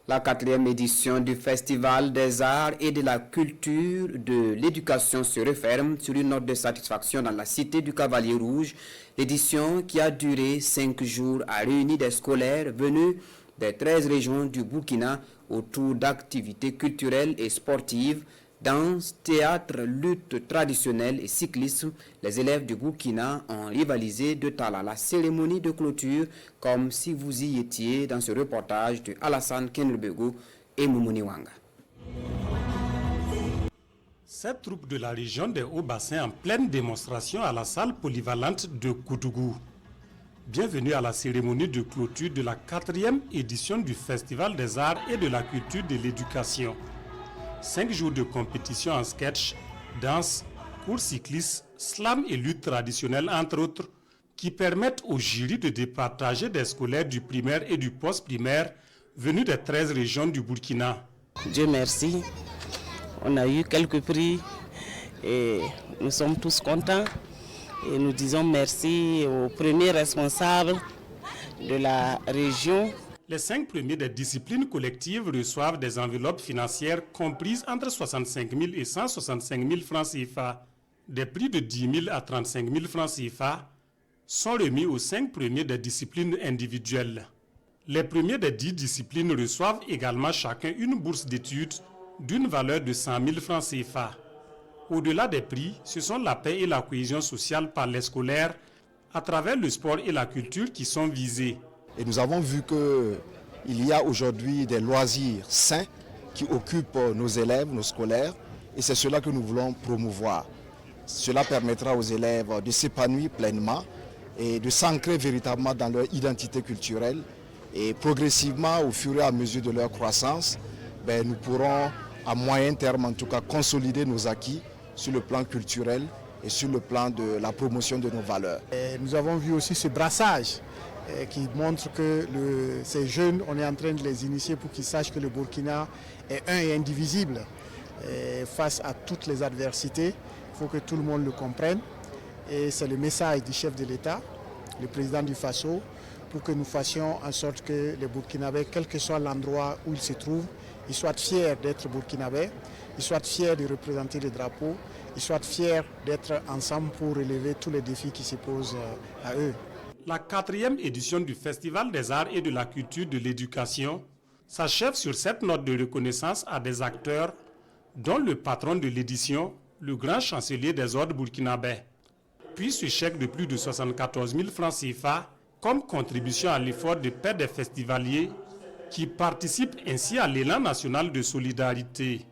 La 4e édition du Festival des arts et de la culture de l'éducation se referme sur une note de satisfaction dans la cité du Cavalier Rouge. L'édition, qui a duré 5 jours, a réuni des scolaires venus des 13 régions du Burkina autour d'activités culturelles et sportives, danse, théâtre, lutte traditionnelle et cyclisme. Les élèves du Burkina ont rivalisé de talent. La cérémonie de clôture, comme si vous y étiez dans ce reportage de Alassane Kenrebego et Moumouni Wanga. Cette troupe de la région des Hauts-Bassins en pleine démonstration à la salle polyvalente de Koutougou. Bienvenue à la cérémonie de clôture de la 4e édition du Festival des arts et de la culture de l'éducation. 5 jours de compétition en sketch, danse, course cycliste, slam et lutte traditionnelle entre autres, qui permettent au jury de départager des scolaires du primaire et du post-primaire venus des 13 régions du Burkina. Dieu merci, on a eu quelques prix et nous sommes tous contents et nous disons merci aux premiers responsables de la région. Les 5 premiers des disciplines collectives reçoivent des enveloppes financières comprises entre 65 000 et 165 000 francs CFA. Des prix de 10 000 à 35 000 francs CFA sont remis aux 5 premiers des disciplines individuelles. Les premiers des 10 disciplines reçoivent également chacun une bourse d'études d'une valeur de 100 000 francs CFA. Au-delà des prix, ce sont la paix et la cohésion sociale par les scolaires à travers le sport et la culture qui sont visés. Et nous avons vu qu'il y a aujourd'hui des loisirs sains qui occupent nos élèves, nos scolaires, et c'est cela que nous voulons promouvoir. Cela permettra aux élèves de s'épanouir pleinement et de s'ancrer véritablement dans leur identité culturelle. Et progressivement, au fur et à mesure de leur croissance, nous pourrons, à moyen terme en tout cas, consolider nos acquis sur le plan culturel et sur le plan de la promotion de nos valeurs. Et nous avons vu aussi ce brassage qui montre que ces jeunes, on est en train de les initier pour qu'ils sachent que le Burkina est un et indivisible. Et face à toutes les adversités, il faut que tout le monde le comprenne. Et c'est le message du chef de l'État, le président du Faso, pour que nous fassions en sorte que les Burkinabés, quel que soit l'endroit où ils se trouvent, ils soient fiers d'être Burkinabés, ils soient fiers de représenter le drapeau, ils soient fiers d'être ensemble pour relever tous les défis qui se posent à eux. La 4e édition du Festival des arts et de la culture de l'éducation s'achève sur cette note de reconnaissance à des acteurs, dont le patron de l'édition, le grand chancelier des ordres burkinabés. Puis ce chèque de plus de 74 000 francs CFA comme contribution à l'effort de paix des festivaliers qui participent ainsi à l'élan national de solidarité.